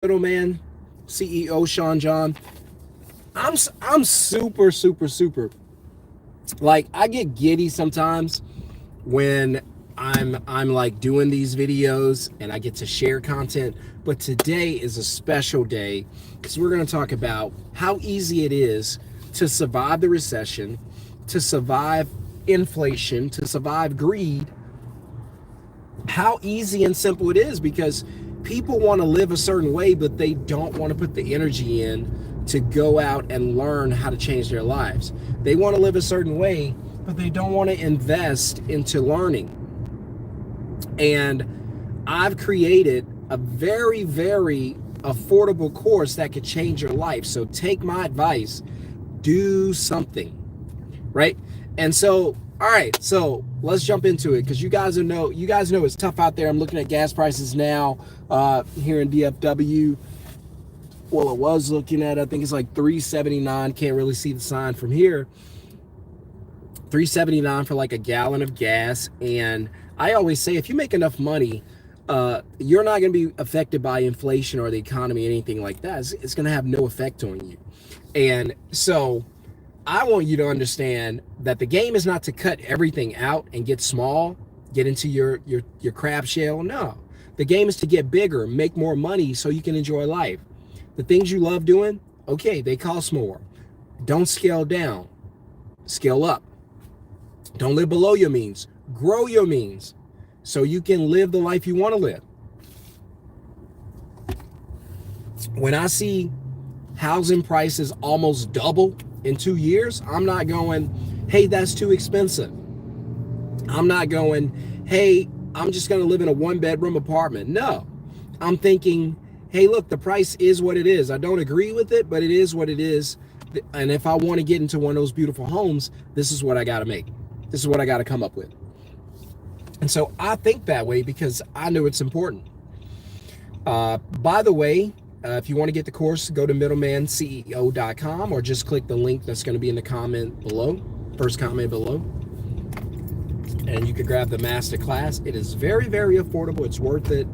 Middleman CEO Shon-Jhon. I'm super like I get giddy sometimes when I'm like doing these videos and I get to share content. But today is a special day because we're going to talk about how easy it is to survive the recession, to survive inflation, to survive greed. How easy and simple it is, because people want to live a certain way, but they don't want to put the energy in to go out and learn how to change their lives. They want to live a certain way, but they don't want to invest into learning. And I've created a very affordable course that could change your life. So take my advice, do something, right? And so, all right, so let's jump into it, because you guys know it's tough out there. I'm looking at gas prices now here in DFW. Well, I was looking at, I think it's like $3.79. Can't really see the sign from here. $3.79 for like a gallon of gas. And I always say, if you make enough money, you're not going to be affected by inflation or the economy, anything like that. It's going to have no effect on you. And so I want you to understand that the game is not to cut everything out and get small, get into your crab shell. No, the game is to get bigger, make more money so you can enjoy life. The things you love doing, okay, they cost more. Don't scale down, scale up. Don't live below your means, grow your means so you can live the life you want to live. When I see housing prices almost double in 2 years, I'm not going, hey, that's too expensive. I'm not going, hey, I'm just going to live in a 1-bedroom apartment. No, I'm thinking, hey, look, the price is what it is. I don't agree with it, but it is what it is. And if I want to get into one of those beautiful homes, this is what I got to make. This is what I got to come up with. And so I think that way because I know it's important. By the way, if you want to get the course, go to middlemanceo.com or just click the link that's going to be in the comment below, first comment below. And you can grab the master class. It is very affordable. It's worth it.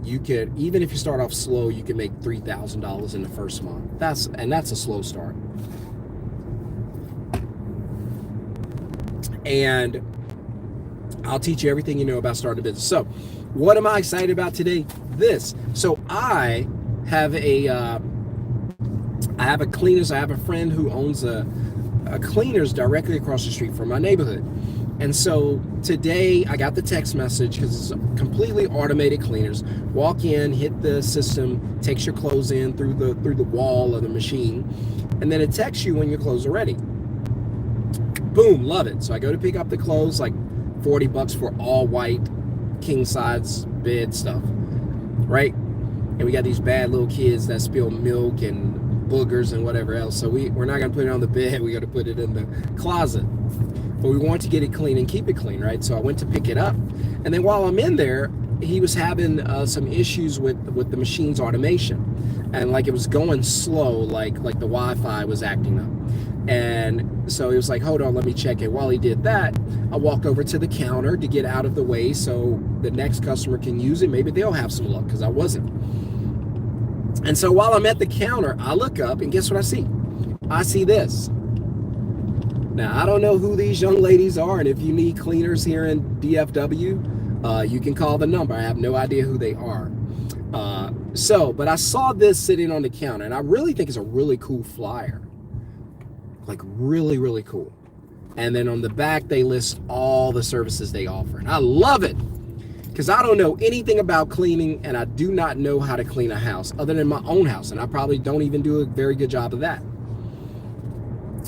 You could, even if you start off slow, you can make $3,000 in the first month. That's a slow start. And I'll teach you everything you know about starting a business. So what am I excited about today? This. So I have a cleaners. I have a friend who owns a cleaners directly across the street from my neighborhood. And so today I got the text message, because it's completely automated cleaners. Walk in, hit the system, takes your clothes in through the wall of the machine, and then it texts you when your clothes are ready. Boom, love it. So I go to pick up the clothes, like $40 for all white king size bed stuff, right? And we got these bad little kids that spill milk and boogers and whatever else. So we're not gonna put it on the bed. We got to put it in the closet. But we want to get it clean and keep it clean, right? So I went to pick it up, and then while I'm in there, he was having some issues with the machine's automation, and like it was going slow, like the Wi-Fi was acting up. And so he was like, hold on, let me check it. While he did that, I walked over to the counter to get out of the way so the next customer can use it. Maybe they'll have some luck, because I wasn't. And so while I'm at the counter, I look up, and guess what I see? I see this. Now, I don't know who these young ladies are, and if you need cleaners here in DFW, you can call the number. I have no idea who they are. But I saw this sitting on the counter, and I really think it's a really cool flyer. Like really cool. And then on the back, they list all the services they offer. And I love it, because I don't know anything about cleaning, and I do not know how to clean a house other than my own house. And I probably don't even do a very good job of that.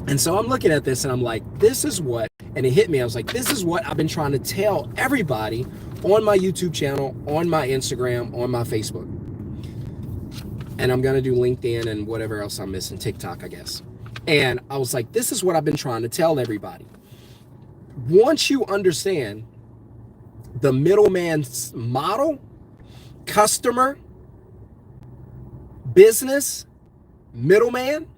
And so I'm looking at this and I'm like, this is what, and it hit me. I was like, this is what I've been trying to tell everybody on my YouTube channel, on my Instagram, on my Facebook. And I'm going to do LinkedIn and whatever else I'm missing, TikTok, I guess. And I was like, this is what I've been trying to tell everybody. Once you understand the middleman's model, customer, business, middleman,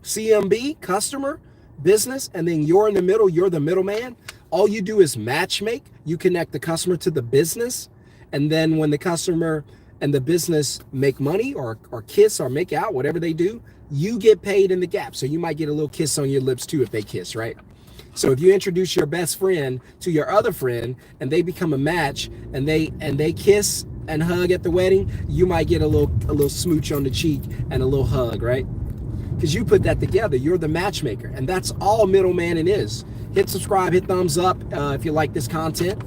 CMB, customer, business, and then you're in the middle, you're the middleman. All you do is match make. You connect the customer to the business. And then when the customer and the business make money or kiss or make out, whatever they do, you get paid in the gap. So you might get a little kiss on your lips too if they kiss, right? So if you introduce your best friend to your other friend and they become a match and they kiss and hug at the wedding, you might get a little smooch on the cheek and a little hug, right? Because you put that together. You're the matchmaker, and that's all middlemaning is. Hit subscribe, hit thumbs up if you like this content.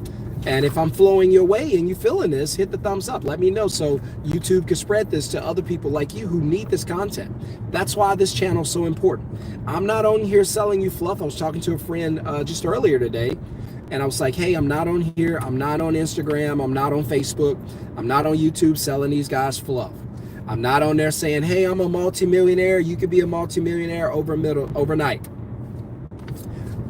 And if I'm flowing your way and you feeling this, hit the thumbs up. Let me know so YouTube can spread this to other people like you who need this content. That's why this channel is so important. I'm not on here selling you fluff. I was talking to a friend just earlier today, and I was like, hey, I'm not on here. I'm not on Instagram. I'm not on Facebook. I'm not on YouTube selling these guys fluff. I'm not on there saying, hey, I'm a multimillionaire. You could be a multimillionaire overnight.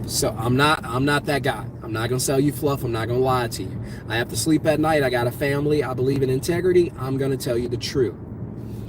So I'm not that guy. I'm not gonna sell you fluff. I'm not gonna lie to you. I have to sleep at night. I got a family. I believe in integrity. I'm gonna tell you the truth,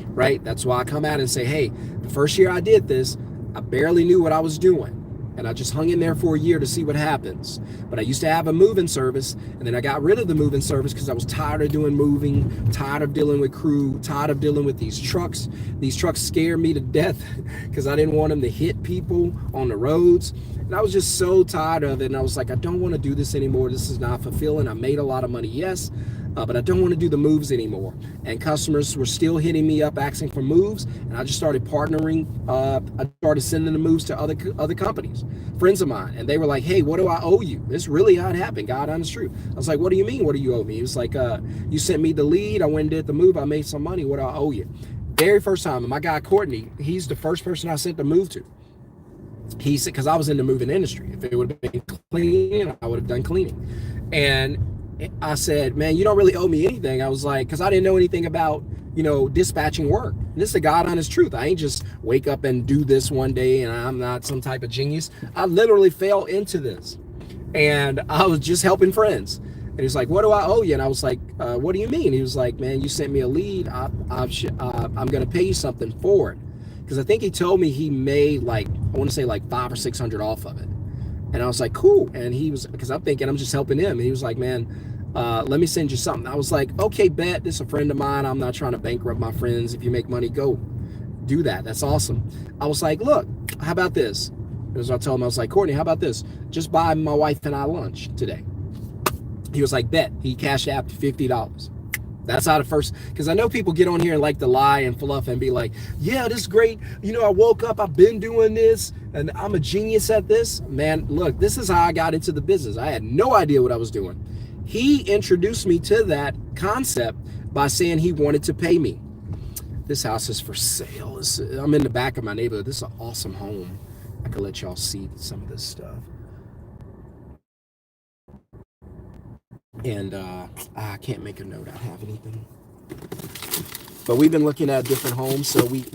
right? That's why I come out and say, hey, the first year I did this, I barely knew what I was doing. And I just hung in there for a year to see what happens. But I used to have a moving service, and then I got rid of the moving service because I was tired of doing moving, tired of dealing with crew, tired of dealing with these trucks. These trucks scare me to death because I didn't want them to hit people on the roads. And I was just so tired of it. And I was like, I don't want to do this anymore. This is not fulfilling. I made a lot of money, yes, but I don't want to do the moves anymore. And customers were still hitting me up asking for moves, and I just started partnering. I started sending the moves to other companies, friends of mine, and they were like, hey, what do I owe you? This really how it happened, God honest truth. I was like, what do you mean, what do you owe me? He was like, you sent me the lead, I went and did the move, I made some money, what do I owe you? Very first time, and my guy Courtney, he's the first person I sent the move to. He said, because I was in the moving industry. If it would have been cleaning, I would have done cleaning. And I said, man, you don't really owe me anything. I was like, because I didn't know anything about, dispatching work. And this is the God honest truth. I ain't just wake up and do this one day and I'm not some type of genius. I literally fell into this and I was just helping friends. And he's like, what do I owe you? And I was like, what do you mean? He was like, man, you sent me a lead. I'm going to pay you something for it. Because I think he told me he made like, I want to say like $500 or $600 off of it. And I was like, cool. And he was, because I'm thinking I'm just helping him. And he was like, man, let me send you something. I was like, okay, bet. This is a friend of mine. I'm not trying to bankrupt my friends. If you make money, go do that. That's awesome. I was like, look, how about this? As I told him, I was like, Courtney, how about this? Just buy my wife and I lunch today. He was like, bet. He cashed out $50. That's how the first, because I know people get on here and like to lie and fluff and be like, yeah, this is great. I woke up, I've been doing this and I'm a genius at this. Man, look, this is how I got into the business. I had no idea what I was doing. He introduced me to that concept by saying he wanted to pay me. This house is for sale. I'm in the back of my neighborhood. This is an awesome home. I could let y'all see some of this stuff. And I can't make a note. I have anything. But we've been looking at different homes. So we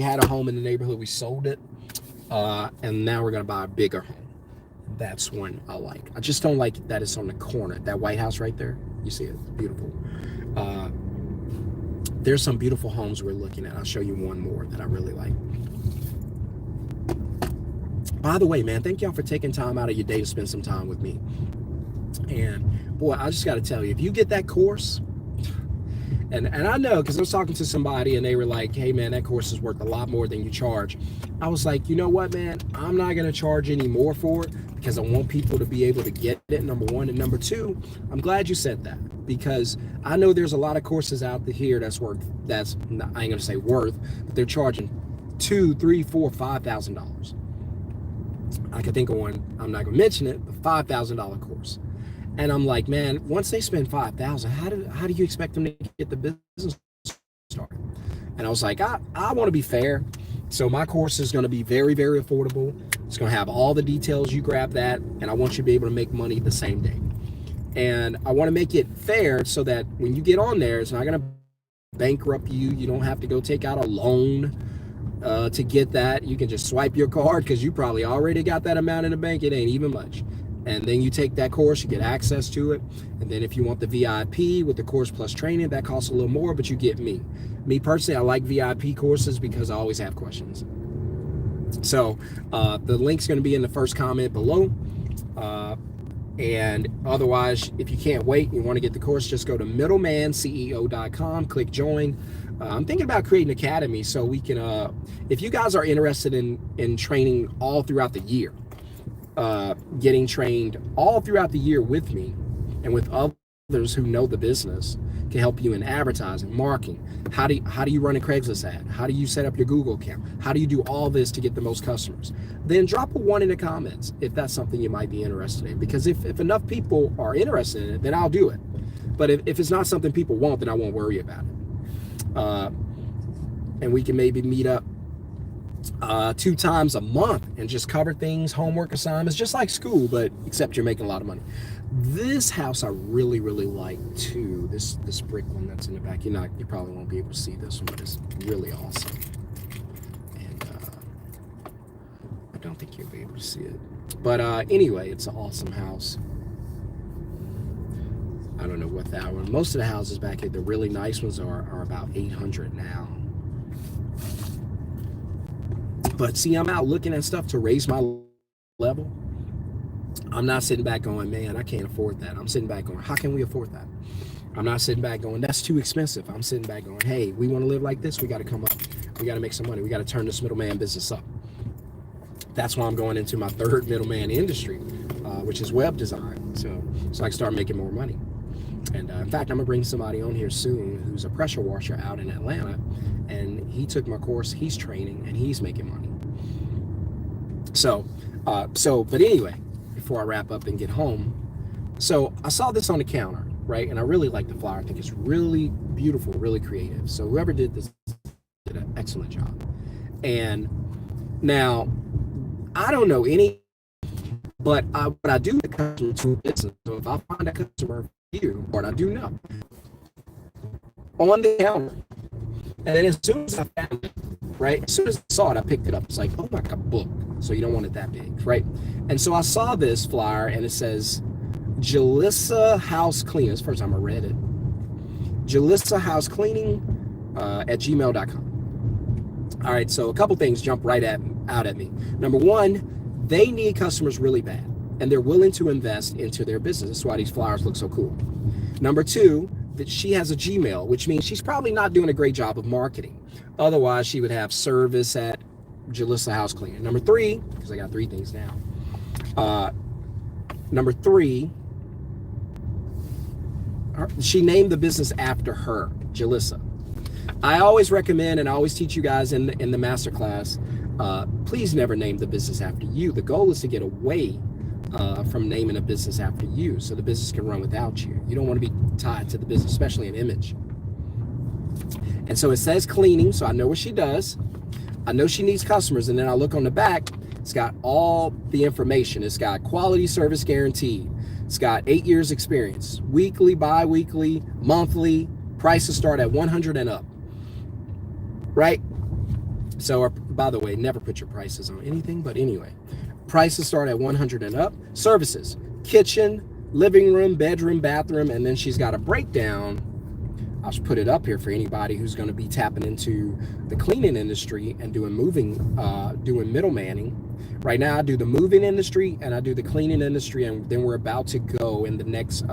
had a home in the neighborhood. We sold it. And now we're going to buy a bigger home. That's one I like. I just don't like that it's on the corner. That White House right there. You see it? Beautiful. There's some beautiful homes we're looking at. I'll show you one more that I really like. By the way, man, thank y'all for taking time out of your day to spend some time with me. And boy, I just got to tell you, if you get that course, and I know, because I was talking to somebody and they were like, hey man, that course is worth a lot more than you charge. I was like, you know what, man, I'm not going to charge any more for it because I want people to be able to get it, number one. And number two, I'm glad you said that, because I know there's a lot of courses out here that's I ain't going to say worth, but they're charging $2,000, $3,000, $4,000, $5,000. I could think of one, I'm not going to mention it, but $5,000 course. And I'm like, man, once they spend $5,000, how do you expect them to get the business started? And I was like, I want to be fair. So my course is going to be very, very affordable. It's going to have all the details. You grab that, and I want you to be able to make money the same day. And I want to make it fair so that when you get on there, it's not going to bankrupt you. You don't have to go take out a loan to get that. You can just swipe your card because you probably already got that amount in the bank. It ain't even much. And then you take that course, you get access to it. And then if you want the VIP with the course plus training, that costs a little more, but you get me. Me personally, I like VIP courses because I always have questions. So the link's going to be in the first comment below. And otherwise, if you can't wait and you want to get the course, just go to middlemanceo.com, click join. I'm thinking about creating an academy so we can, if you guys are interested in training all throughout the year, getting trained all throughout the year with me and with others who know the business, can help you in advertising, marketing. How do you run a Craigslist ad? How do you set up your Google account? How do you do all this to get the most customers? Then drop a 1 in the comments if that's something you might be interested in. Because if enough people are interested in it, then I'll do it. But if it's not something people want, then I won't worry about it. And we can maybe meet up 2 times a month and just cover things, homework assignments, just like school, but except you're making a lot of money. This house I really, really like too. This brick one that's in the back. You probably won't be able to see this one, but it's really awesome. And I don't think you'll be able to see it. But anyway, it's an awesome house. I don't know what that one. Most of the houses back here, the really nice ones are about 800 now. But see, I'm out looking at stuff to raise my level. I'm not sitting back going, man, I can't afford that. I'm sitting back going, how can we afford that? I'm not sitting back going, that's too expensive. I'm sitting back going, hey, we want to live like this. We got to come up. We got to make some money. We got to turn this middleman business up. That's why I'm going into my 3rd middleman industry, which is web design. So I can start making more money. And in fact, I'm gonna bring somebody on here soon who's a pressure washer out in Atlanta, and he took my course, he's training, and he's making money. But anyway, before I wrap up and get home, so I saw this on the counter, right? And I really like the flower. I think it's really beautiful, really creative. So whoever did this did an excellent job. And now, I don't know any, but what I do with customer to business. So if I find a customer for you, what I do know, on the counter, and then as soon as I found it, right? As soon as I saw it, I picked it up. It's like, oh my God, book. So you don't want it that big, right? And so I saw this flyer and it says, Jalissa House Cleaning. It's the first time I read it. Jalissa House Cleaning at gmail.com. All right, so a couple things jump out at me. Number one, they need customers really bad, and they're willing to invest into their business. That's why these flyers look so cool. Number two, that she has a Gmail, which means she's probably not doing a great job of marketing. Otherwise, she would have service at Jalissa House Cleaning. Number three, because I got 3 things now. Number 3, she named the business after her, Jalissa. I always recommend, and I always teach you guys in the masterclass, please never name the business after you. The goal is to get away from naming a business after you, so the business can run without you. You don't want to be tied to the business, especially an image. And so it says cleaning, so I know what she does. I know she needs customers, and then I look on the back. It's got all the information. It's got quality service guaranteed. It's got 8 years experience, weekly, bi-weekly, monthly. Prices start at 100 and up, right? So, by the way, never put your prices on anything, but anyway, prices start at 100 and up. Services, kitchen, living room, bedroom, bathroom, and then she's got a breakdown. I'll just put it up here for anybody who's going to be tapping into the cleaning industry and doing middlemaning. Right now, I do the moving industry and I do the cleaning industry, and then we're about to go in the next,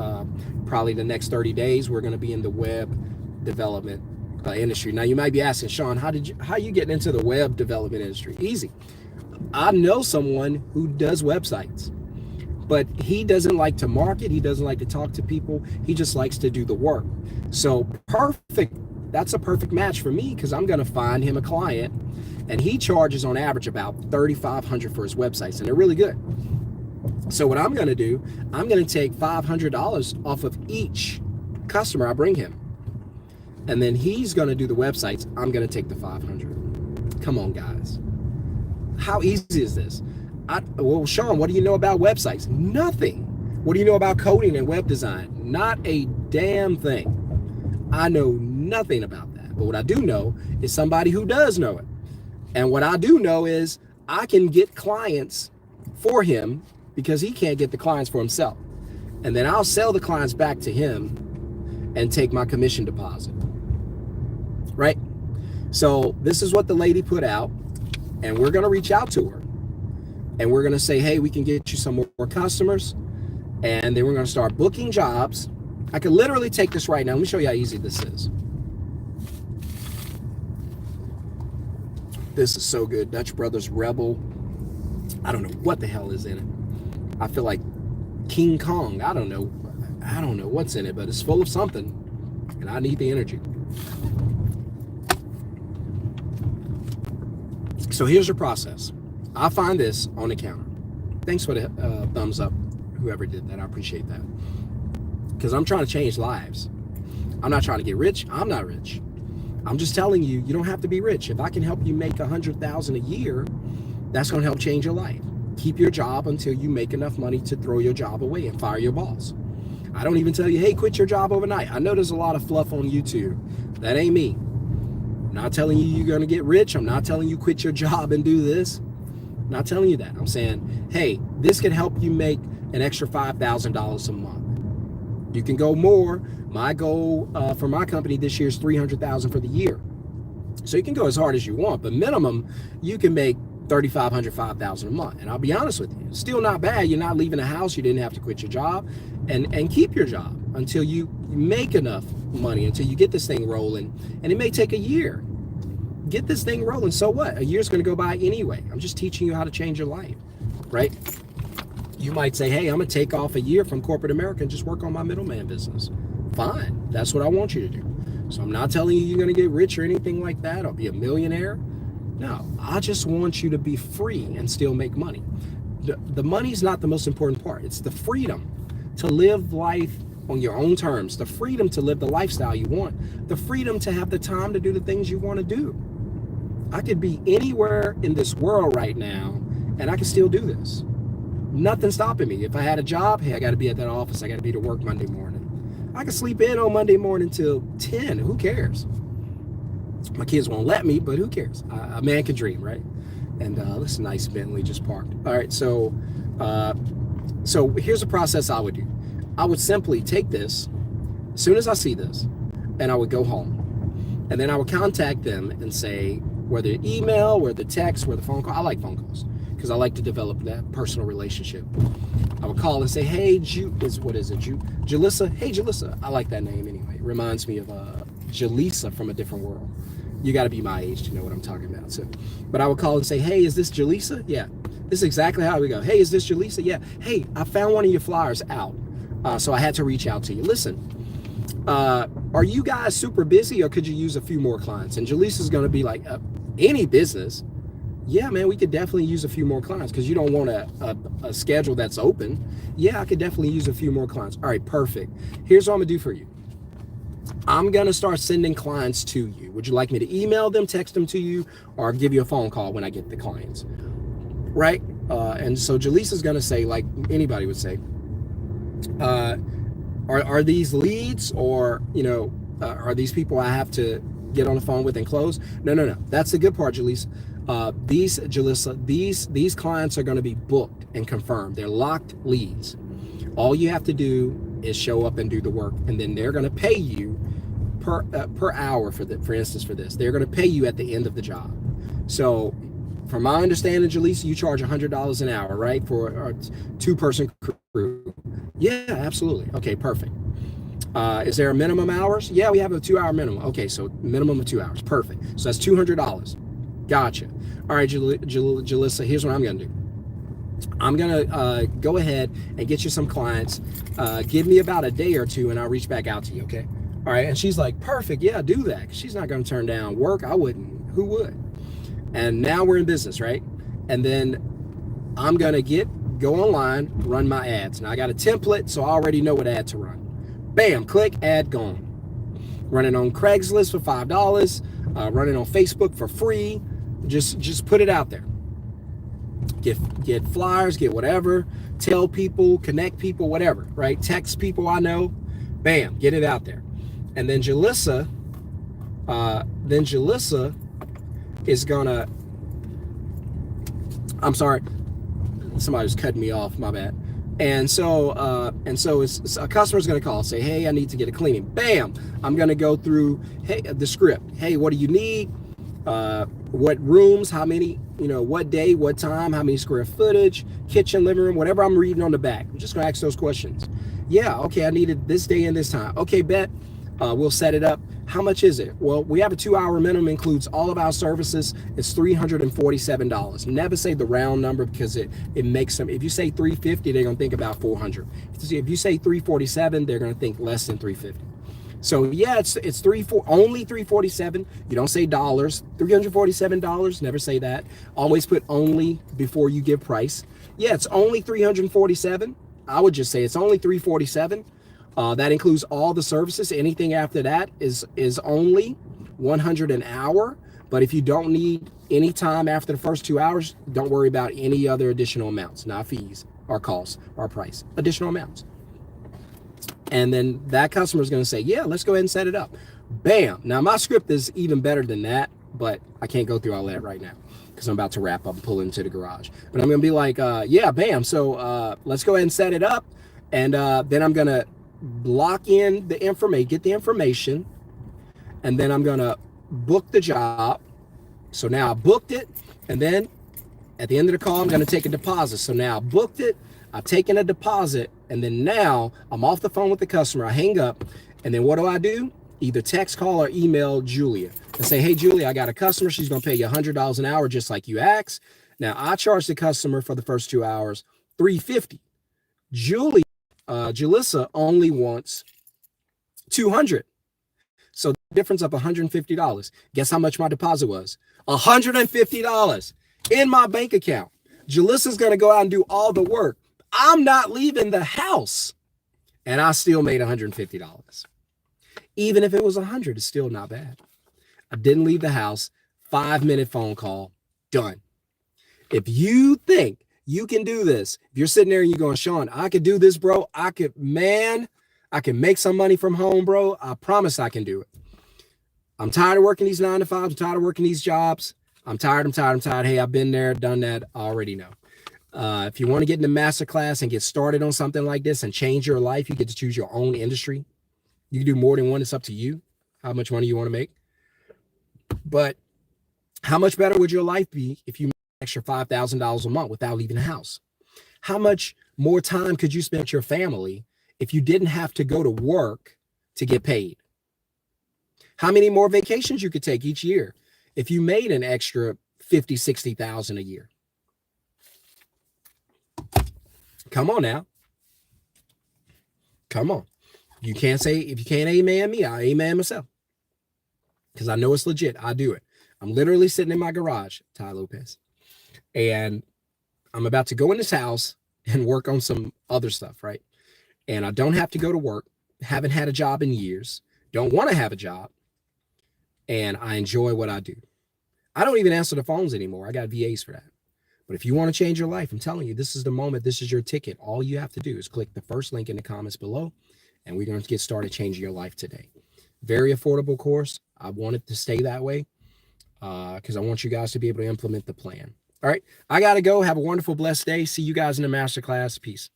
probably the next 30 days, we're going to be in the web development industry. Now, you might be asking, Sean, how you getting into the web development industry? Easy. I know someone who does websites, but he doesn't like to market. He doesn't like to talk to people. He just likes to do the work. So perfect. That's a perfect match for me, because I'm going to find him a client, and he charges on average about $3,500 for his websites, and they're really good. So what I'm going to do, I'm going to take $500 off of each customer I bring him, and then he's going to do the websites. I'm going to take the $500. Come on, guys. How easy is this? Well, Sean, what do you know about websites? Nothing. What do you know about coding and web design? Not a damn thing. I know nothing about that. But what I do know is somebody who does know it. And what I do know is I can get clients for him because he can't get the clients for himself. And then I'll sell the clients back to him and take my commission deposit. Right? So this is what the lady put out, and we're going to reach out to her. And we're going to say, hey, we can get you some more customers. And then we're going to start booking jobs. I could literally take this right now. Let me show you how easy this is. This is so good. Dutch Brothers Rebel. I don't know what the hell is in it. I feel like King Kong. I don't know what's in it, but it's full of something. And I need the energy. So here's your process. I find this on the counter. Thanks for the thumbs up, whoever did that. I appreciate that. Because I'm trying to change lives. I'm not trying to get rich. I'm not rich. I'm just telling you, you don't have to be rich. If I can help you make $100,000 a year, that's going to help change your life. Keep your job until you make enough money to throw your job away and fire your boss. I don't even tell you, hey, quit your job overnight. I know there's a lot of fluff on YouTube. That ain't me. I'm not telling you you're going to get rich. I'm not telling you quit your job and do this. I'm not telling you that. I'm saying, hey, this can help you make an extra $5,000 a month. You can go more. My goal for my company this year is $300,000 for the year. So you can go as hard as you want, but minimum, you can make $3,500, $5,000 a month. And I'll be honest with you, still not bad. You're not leaving the house. You didn't have to quit your job, and keep your job until you make enough money, until you get this thing rolling. And it may take a year. Get this thing rolling. So what? A year's going to go by anyway. I'm just teaching you how to change your life, right? You might say, hey, I'm going to take off a year from corporate America and just work on my middleman business. Fine. That's what I want you to do. So I'm not telling you you're going to get rich or anything like that or be a millionaire. No, I just want you to be free and still make money. The money's not the most important part. It's the freedom to live life on your own terms, the freedom to live the lifestyle you want, the freedom to have the time to do the things you want to do. I could be anywhere in this world right now and I can still do this. Nothing's stopping me. If I had a job, hey, I got to be at that office. I got to be to work Monday morning. I can sleep in on Monday morning till 10. Who cares? My kids won't let me, but who cares? A man can dream, right? And this is a nice Bentley just parked. All right, so here's a process I would do. I would simply take this as soon as I see this, and I would go home. And then I would contact them and say, whether email, whether text, whether phone call. I like phone calls because I like to develop that personal relationship. I would call and say, hey, Jalissa? Hey, Jalissa. I like that name anyway. It reminds me of Jalissa from A Different World. You got to be my age to know what I'm talking about. So, but I would call and say, hey, is this Jalissa? Yeah. This is exactly how we go. Hey, is this Jalissa? Yeah. Hey, I found one of your flyers out. So I had to reach out to you. Listen, are you guys super busy or could you use a few more clients? And Jalissa's going to be like, any business. Yeah, man, we could definitely use a few more clients because you don't want a schedule that's open. Yeah, I could definitely use a few more clients. All right, perfect. Here's what I'm going to do for you. I'm going to start sending clients to you. Would you like me to email them, text them to you, or give you a phone call when I get the clients? Right? And so Jalissa's going to say, like anybody would say, are these leads or, are these people I have to get on the phone with and close? No. That's the good part, Jalissa. These clients are going to be booked and confirmed. They're locked leads. All you have to do is show up and do the work, and then they're going to pay you per hour for instance, for this. They're going to pay you at the end of the job. So from my understanding, Jalissa, you charge $100 an hour, right? For a 2-person crew. Yeah, absolutely. Okay, perfect. Is there a minimum hours? Yeah, we have a 2-hour minimum. Okay, so minimum of 2 hours. Perfect. So that's $200. Gotcha. All right, Jalissa, here's what I'm going to do. I'm going to go ahead and get you some clients. Give me about a day or two and I'll reach back out to you, okay? All right, and she's like, perfect, yeah, do that. She's not going to turn down work. I wouldn't. Who would? And now we're in business, right? And then I'm going to go online, run my ads. Now I got a template, so I already know what ad to run. Bam, click, ad gone. Running on Craigslist for $5, running on Facebook for free. Just put it out there. Get flyers, get whatever, tell people, connect people, whatever, right? Text people I know, bam, get it out there. And then Jalissa is gonna, I'm sorry, somebody was cutting me off, my bad. And so it's a customer's gonna call, say, hey, I need to get a cleaning. Bam, I'm gonna go through, hey, the script. Hey, what do you need? what rooms, how many, what day, what time, how many square footage, kitchen, living room, whatever I'm reading on the back. I'm just going to ask those questions. Yeah, okay, I needed this day and this time. Okay, bet. We'll set it up. How much is it? Well, we have a 2-hour minimum, includes all of our services. It's $347. Never say the round number because it makes them, if you say 350, they're going to think about 400. If you say 347, they're going to think less than 350. So yeah, it's only 347. You don't say dollars. $347. Never say that. Always put only before you give price. Yeah, it's only 347. I would just say it's only 347. That includes all the services. Anything after that is only 100 an hour. But if you don't need any time after the first 2 hours, don't worry about any other additional amounts, not fees or costs or price, additional amounts. And then that customer is going to say, yeah, let's go ahead and set it up. Bam. Now my script is even better than that, but I can't go through all that right now because I'm about to wrap up and pull into the garage. But I'm going to be like, yeah, bam. So let's go ahead and set it up. And then I'm going to lock in the information, get the information. And then I'm going to book the job. So now I booked it. And then at the end of the call, I'm going to take a deposit. So now I booked it. I've taken a deposit, and then now I'm off the phone with the customer. I hang up, and then what do? Either text, call, or email Julia and say, hey, Julia, I got a customer. She's going to pay you $100 an hour just like you asked. Now, I charge the customer for the first 2 hours $350. Julissa only wants $200. So the difference of $150. Guess how much my deposit was? $150 in my bank account. Julissa's going to go out and do all the work. I'm not leaving the house, and I still made $150. Even if it was $100, it's still not bad. I didn't leave the house. 5-minute phone call, done. If you think you can do this, if you're sitting there and you're going, Shon, I could do this, bro. I can make some money from home, bro. I promise I can do it. I'm tired of working these 9 to 5s. I'm tired of working these jobs. I'm tired. Hey, I've been there, done that. I already know. If you want to get into masterclass and get started on something like this and change your life, you get to choose your own industry. You can do more than one. It's up to you how much money you want to make. But how much better would your life be if you made an extra $5,000 a month without leaving the house? How much more time could you spend with your family if you didn't have to go to work to get paid? How many more vacations you could take each year if you made an extra $50,000, $60,000 a year? Come on now. Come on. If you can't amen me, I amen myself. Because I know it's legit. I do it. I'm literally sitting in my garage, Ty Lopez. And I'm about to go in this house and work on some other stuff, right? And I don't have to go to work. Haven't had a job in years. Don't want to have a job. And I enjoy what I do. I don't even answer the phones anymore. I got VAs for that. But if you want to change your life, I'm telling you, this is the moment. This is your ticket. All you have to do is click the first link in the comments below, and we're going to get started changing your life today. Very affordable course. I want it to stay that way because I want you guys to be able to implement the plan. All right. I got to go. Have a wonderful, blessed day. See you guys in the masterclass. Peace.